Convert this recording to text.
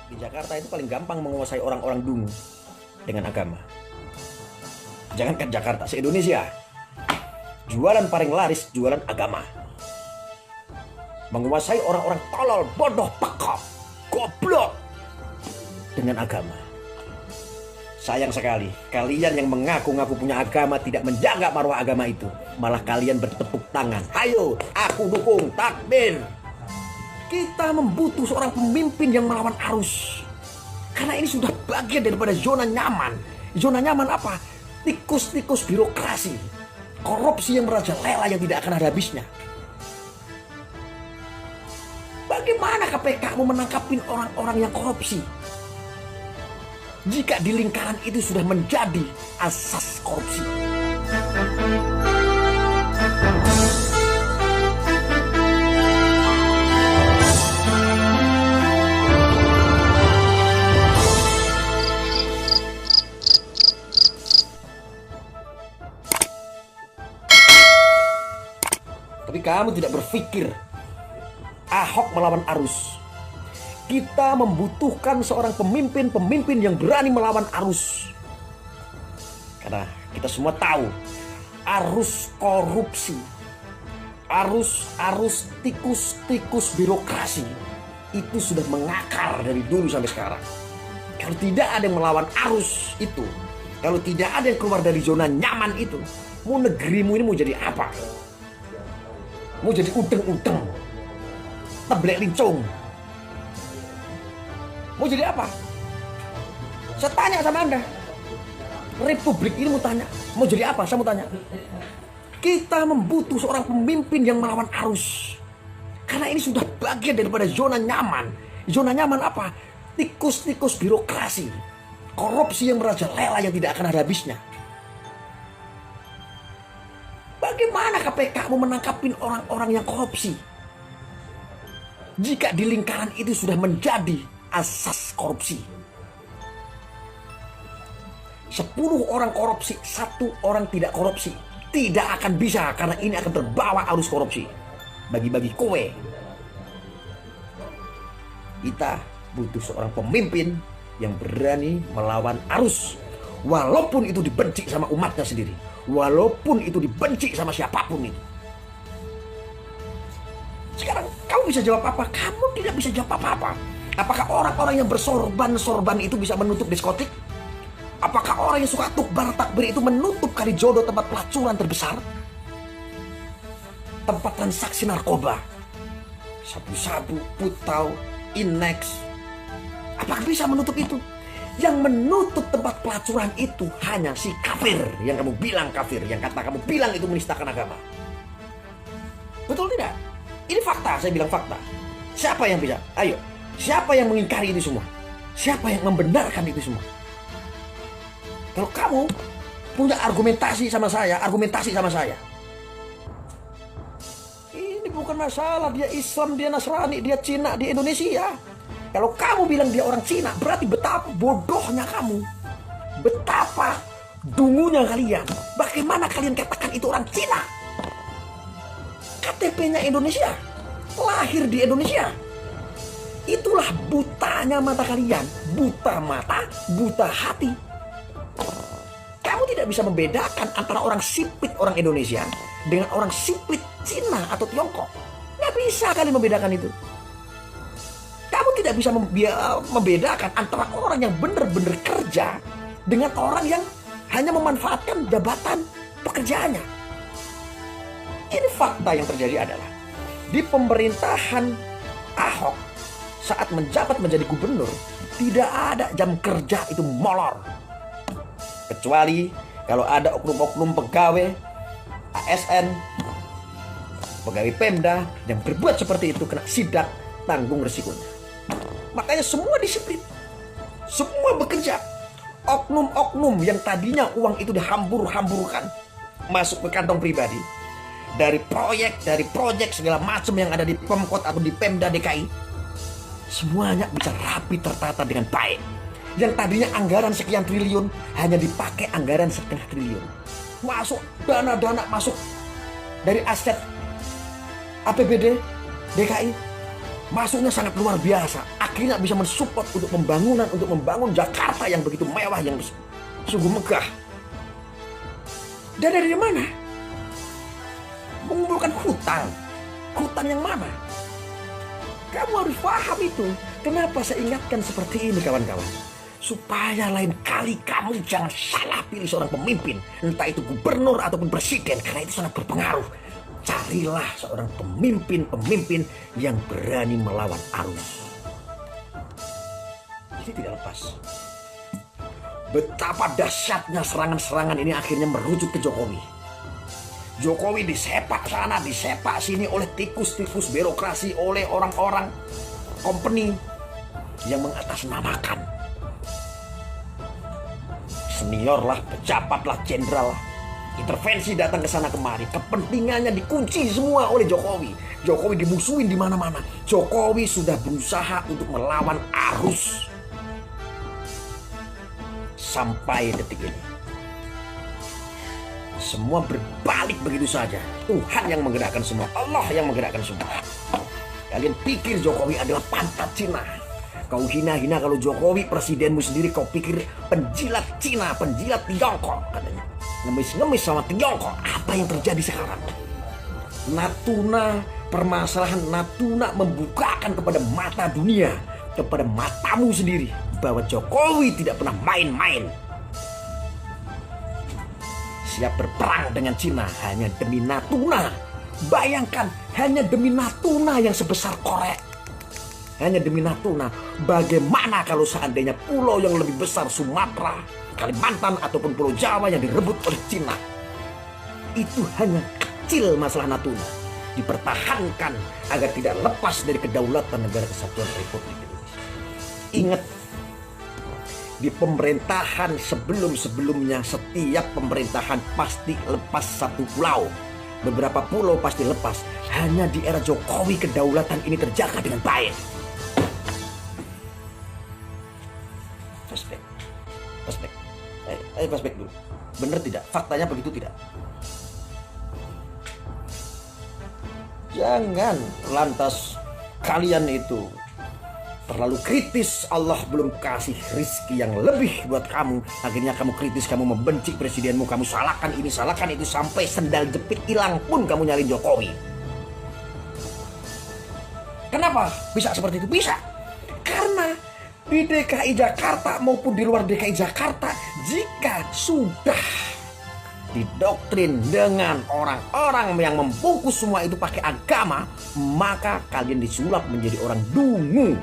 Di Jakarta itu paling gampang menguasai orang-orang dungu dengan agama. Jangankan Jakarta, se-Indonesia. Jualan paling laris, jualan agama. Menguasai orang-orang tolol, bodoh, pekok, goblok dengan agama. Sayang sekali, kalian yang mengaku-ngaku punya agama tidak menjaga marwah agama itu. Malah kalian bertepuk tangan. Ayo, aku dukung, takbir. Kita membutuh seorang pemimpin yang melawan arus. Karena ini sudah bagian daripada zona nyaman. Zona nyaman apa? Tikus-tikus birokrasi. Korupsi yang merajalela yang tidak akan ada habisnya. Bagaimana KPK mau menangkapin orang-orang yang korupsi? Jika di lingkaran itu sudah menjadi asas korupsi. Tapi kamu tidak berpikir Ahok melawan arus. Kita membutuhkan seorang pemimpin yang berani melawan arus. Karena kita semua tahu arus korupsi, arus tikus-tikus birokrasi itu sudah mengakar dari dulu sampai sekarang. Kalau tidak ada yang melawan arus itu, kalau tidak ada yang keluar dari zona nyaman itu, mau negerimu ini mau jadi apa? Mau jadi udeng-udeng, teblek lincung. Mau jadi apa? Saya tanya sama Anda. Republik ini mau tanya. Mau jadi apa? Saya mau tanya. Kita membutuh seorang pemimpin yang melawan arus. Karena ini sudah bagian daripada zona nyaman. Zona nyaman apa? Tikus-tikus birokrasi. Korupsi yang merajalela yang tidak akan ada habisnya. Bagaimana KPK mau menangkapin orang-orang yang korupsi? Jika di lingkaran itu sudah menjadi asas korupsi. 10 orang korupsi, 1 orang tidak korupsi. Tidak akan bisa karena ini akan terbawa arus korupsi. Bagi-bagi kue. Kita butuh seorang pemimpin yang berani melawan arus. Walaupun itu dibenci sama umatnya sendiri. Walaupun itu dibenci sama siapapun itu. Sekarang kamu bisa jawab apa? Kamu tidak bisa jawab apa-apa. Apakah orang-orang yang bersorban itu bisa menutup diskotik? Apakah orang yang suka takbir itu menutup kali jodoh tempat pelacuran terbesar? Tempat transaksi narkoba, sabu-sabu, putau, inex. Apakah bisa menutup itu? Yang menutup tempat pelacuran itu hanya si kafir. Yang kamu bilang kafir, yang kata kamu bilang itu menistakan agama. Betul tidak? Ini fakta, saya bilang fakta. Siapa yang bisa? Ayo. Siapa yang mengingkari itu semua? Siapa yang membenarkan itu semua? Kalau kamu punya argumentasi sama saya, ini bukan masalah dia Islam, dia Nasrani, dia Cina, dia Indonesia. Kalau kamu bilang dia orang Cina, berarti betapa bodohnya kamu. Betapa dungunya kalian. Bagaimana kalian katakan itu orang Cina? KTP-nya Indonesia, lahir di Indonesia. Itulah butanya mata kalian. Buta mata, buta hati. Kamu tidak bisa membedakan antara orang sipit orang Indonesia dengan orang sipit Cina atau Tiongkok. Nggak bisa kalian membedakan itu. Kamu tidak bisa membedakan antara orang yang benar-benar kerja dengan orang yang hanya memanfaatkan jabatan pekerjaannya. Ini fakta yang terjadi adalah di pemerintahan Ahok saat menjabat menjadi gubernur, tidak ada jam kerja itu molor. Kecuali kalau ada oknum-oknum pegawai ASN, pegawai Pemda yang berbuat seperti itu kena sidak, tanggung resikonya. Makanya semua disiplin, semua bekerja. Oknum-oknum yang tadinya uang itu dihambur-hamburkan masuk ke kantong pribadi, dari proyek segala macam yang ada di Pemkot atau di Pemda DKI, semuanya bisa rapi tertata dengan baik. Yang tadinya anggaran sekian triliun hanya dipakai anggaran setengah triliun. Masuk dana-dana masuk dari aset APBD DKI Masuknya sangat luar biasa. Akhirnya bisa mensupport untuk pembangunan, untuk membangun Jakarta yang begitu mewah, yang sungguh megah. Dan dari mana? Mengumpulkan hutang. Hutang yang mana? Kamu harus paham itu. Kenapa saya ingatkan seperti ini, kawan-kawan? Supaya lain kali kamu jangan salah pilih seorang pemimpin. Entah itu gubernur ataupun presiden. Karena itu sangat berpengaruh. Carilah seorang pemimpin yang berani melawan arus. Ini tidak lepas. Betapa dahsyatnya serangan-serangan ini akhirnya merujuk ke Jokowi. Jokowi disepak sana, disepak sini oleh tikus-tikus birokrasi, oleh orang-orang company yang mengatasnamakan. Senior lah, pejabat lah, jenderal lah. Intervensi datang ke sana kemari, kepentingannya dikunci semua oleh Jokowi. Jokowi dimusuhin di mana-mana. Jokowi sudah berusaha untuk melawan arus sampai detik ini. Semua berbalik begitu saja. Tuhan yang menggerakkan semua, Allah yang menggerakkan semua. Kalian pikir Jokowi adalah pantat Cina? Kau hina-hina kalau Jokowi presidenmu sendiri kau pikir penjilat Cina, penjilat Tiongkok katanya. Ngemis-ngemis sama Tiongkok. Apa yang terjadi sekarang? Natuna, permasalahan Natuna membukakan kepada mata dunia, kepada matamu sendiri, bahwa Jokowi tidak pernah main-main. Siap berperang dengan Cina hanya demi Natuna. Bayangkan, hanya demi Natuna yang sebesar Korea. Hanya demi Natuna. Bagaimana kalau seandainya pulau yang lebih besar, Sumatera, Kalimantan, ataupun Pulau Jawa yang direbut oleh Cina? Itu hanya kecil masalah Natuna. Dipertahankan agar tidak lepas dari kedaulatan negara kesatuan Republik Indonesia. Ingat, di pemerintahan sebelum-sebelumnya, setiap pemerintahan pasti lepas satu pulau. Beberapa pulau pasti lepas. Hanya di era Jokowi kedaulatan ini terjaga dengan baik. Flashback dulu. Benar tidak? Faktanya begitu tidak? Jangan lantas kalian itu terlalu kritis. Allah belum kasih rizki yang lebih buat kamu. Akhirnya kamu kritis, kamu membenci presidenmu, kamu salahkan ini, salahkan itu, sampai sendal jepit hilang pun kamu nyalin Jokowi. Kenapa bisa seperti itu? Bisa karena di DKI Jakarta maupun di luar DKI Jakarta, jika sudah didoktrin dengan orang-orang yang membungkus semua itu pakai agama, maka kalian disulap menjadi orang dungu.